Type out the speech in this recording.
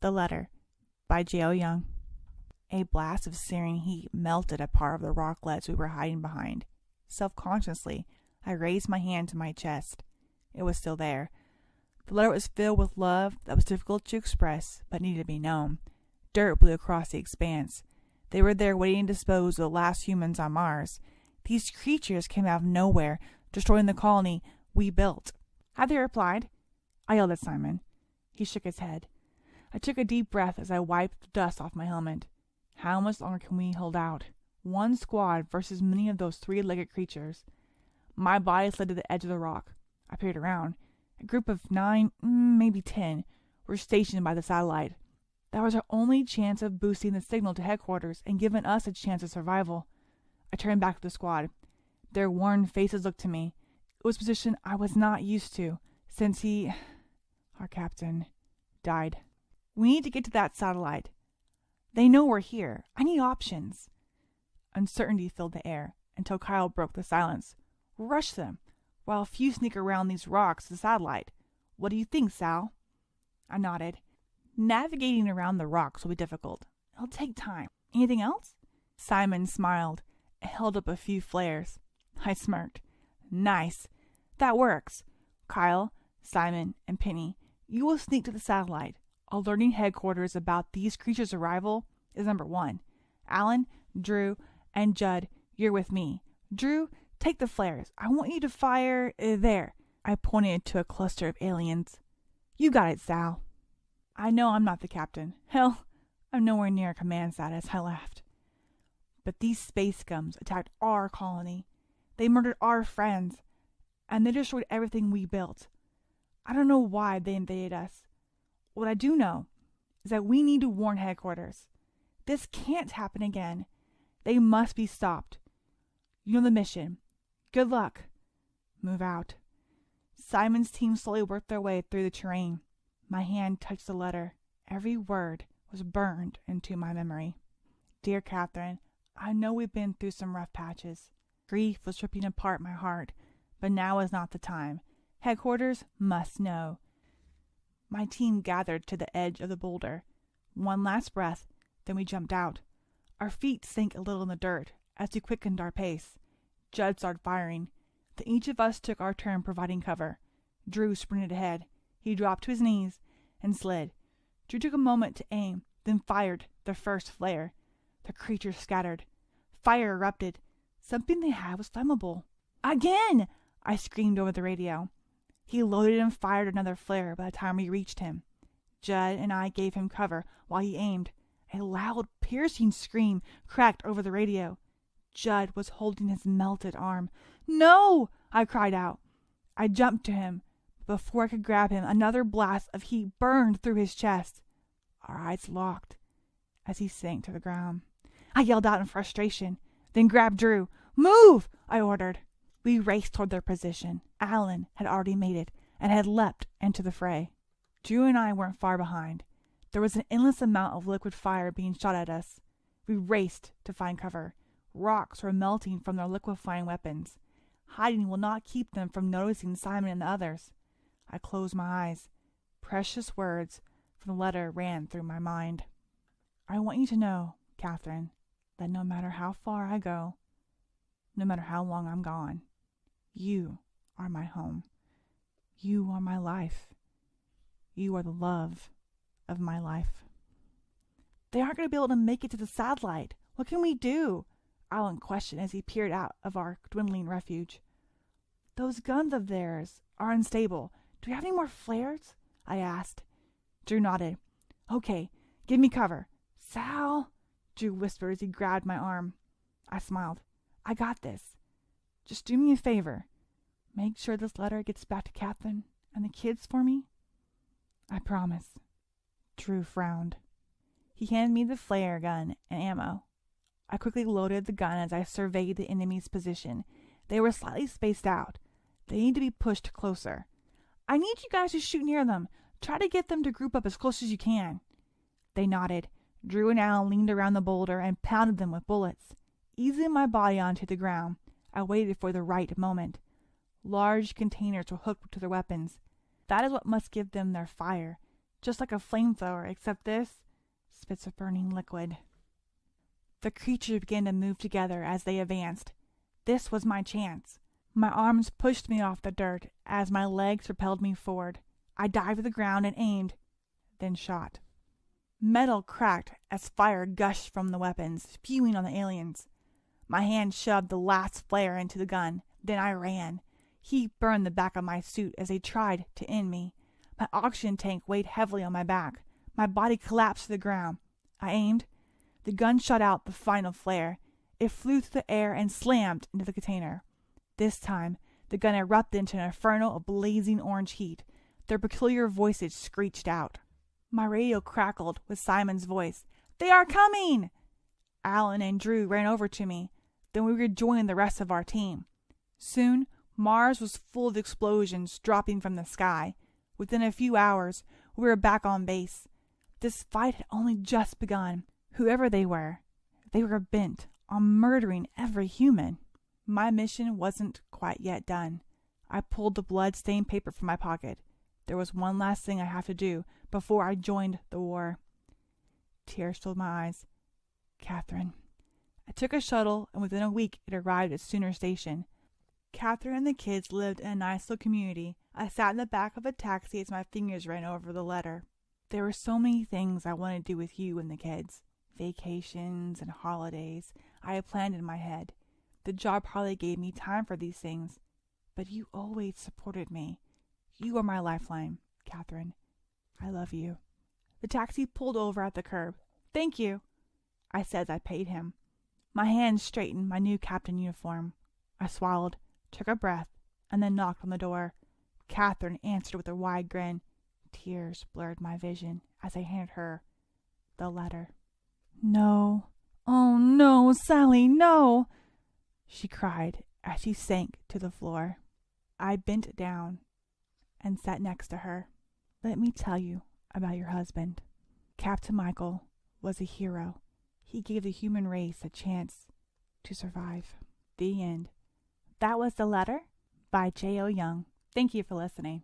The Letter by J.O. Young. A blast of searing heat melted a part of the rock ledge we were hiding behind. Self-consciously, I raised my hand to my chest. It was still there. The letter was filled with love that was difficult to express, but needed to be known. Dirt blew across the expanse. They were there waiting to dispose of the last humans on Mars. These creatures came out of nowhere, destroying the colony we built. Have they replied? I yelled at Simon. He shook his head. I took a deep breath as I wiped the dust off my helmet. How much longer can we hold out? One squad versus many of those three-legged creatures. My body slid to the edge of the rock. I peered around. A group of 9, maybe 10, were stationed by the satellite. That was our only chance of boosting the signal to headquarters and giving us a chance of survival. I turned back to the squad. Their worn faces looked to me. It was a position I was not used to, since our captain, died. We need to get to that satellite. They know we're here. I need options. Uncertainty filled the air until Kyle broke the silence. Rush them, while a few sneak around these rocks to the satellite. What do you think, Sal? I nodded. Navigating around the rocks will be difficult. It'll take time. Anything else? Simon smiled and held up a few flares. I smirked. Nice. That works. Kyle, Simon, and Penny, you will sneak to the satellite. Alerting headquarters about these creatures' arrival is number 1. Alan, Drew, and Judd, you're with me. Drew, take the flares. I want you to fire there. I pointed to a cluster of aliens. You got it, Sal. I know I'm not the captain. Hell, I'm nowhere near command status, I laughed. But these space scums attacked our colony. They murdered our friends, and they destroyed everything we built. I don't know why they invaded us. What I do know is that we need to warn headquarters. This can't happen again. They must be stopped. You know the mission. Good luck. Move out. Simon's team slowly worked their way through the terrain. My hand touched the letter. Every word was burned into my memory. Dear Catherine, I know we've been through some rough patches. Grief was ripping apart my heart, but now is not the time. Headquarters must know. My team gathered to the edge of the boulder. One last breath, then we jumped out. Our feet sank a little in the dirt as we quickened our pace. Judd started firing. Then each of us took our turn providing cover. Drew sprinted ahead. He dropped to his knees and slid. Drew took a moment to aim, then fired the first flare. The creatures scattered. Fire erupted. Something they had was flammable. Again! I screamed over the radio. He loaded and fired another flare by the time we reached him. Judd and I gave him cover while he aimed. A loud, piercing scream cracked over the radio. Judd was holding his melted arm. No! I cried out. I jumped to him. Before I could grab him, another blast of heat burned through his chest. Our eyes locked as he sank to the ground. I yelled out in frustration, then grabbed Drew. Move! I ordered. We raced toward their position. Alan had already made it and had leapt into the fray. Drew and I weren't far behind. There was an endless amount of liquid fire being shot at us. We raced to find cover. Rocks were melting from their liquefying weapons. Hiding will not keep them from noticing Simon and the others. I closed my eyes. Precious words from the letter ran through my mind. I want you to know, Catherine, that no matter how far I go, no matter how long I'm gone, you are my home. You are my life. You are the love of my life. They aren't going to be able to make it to the satellite. What can we do? Alan questioned as he peered out of our dwindling refuge. Those guns of theirs are unstable. Do we have any more flares? I asked. Drew nodded. Okay, give me cover. Sal, Drew whispered as he grabbed my arm. I smiled. I got this. Just do me a favor. Make sure this letter gets back to Catherine and the kids for me. I promise. Drew frowned. He handed me the flare gun and ammo. I quickly loaded the gun as I surveyed the enemy's position. They were slightly spaced out. They need to be pushed closer. I need you guys to shoot near them. Try to get them to group up as close as you can. They nodded. Drew and Alan leaned around the boulder and pounded them with bullets. Easing my body onto the ground, I waited for the right moment. Large containers were hooked to their weapons. That is what must give them their fire. just like a flamethrower, except this spits a burning liquid. The creatures began to move together as they advanced. This was my chance. My arms pushed me off the dirt as my legs propelled me forward. I dived to the ground and aimed, then shot. Metal cracked as fire gushed from the weapons, spewing on the aliens. My hand shoved the last flare into the gun. Then I ran. Heat burned the back of my suit as they tried to end me. My oxygen tank weighed heavily on my back. My body collapsed to the ground. I aimed. The gun shot out the final flare. It flew through the air and slammed into the container. This time, the gun erupted into an inferno of blazing orange heat. Their peculiar voices screeched out. My radio crackled with Simon's voice. "They are coming!" Alan and Drew ran over to me. Then we rejoined the rest of our team. Soon, Mars was full of explosions dropping from the sky. Within a few hours, we were back on base. This fight had only just begun. Whoever they were bent on murdering every human. My mission wasn't quite yet done. I pulled the blood-stained paper from my pocket. There was one last thing I have to do before I joined the war. Tears filled my eyes. Catherine. I took a shuttle, and within a week it arrived at Sooner Station. Catherine and the kids lived in a nice little community. I sat in the back of a taxi as my fingers ran over the letter. There were so many things I wanted to do with you and the kids. Vacations and holidays I had planned in my head. The job hardly gave me time for these things. But you always supported me. You are my lifeline, Catherine. I love you. The taxi pulled over at the curb. "Thank you," I said as I paid him. My hands straightened my new captain uniform. I swallowed, took a breath, and then knocked on the door. Catherine answered with a wide grin. Tears blurred my vision as I handed her the letter. "No. Oh, no, Sally, no!" she cried as she sank to the floor. I bent down and sat next to her. "Let me tell you about your husband. Captain Michael was a hero. He gave the human race a chance to survive." The end. That was The Letter by J.O. Young. Thank you for listening.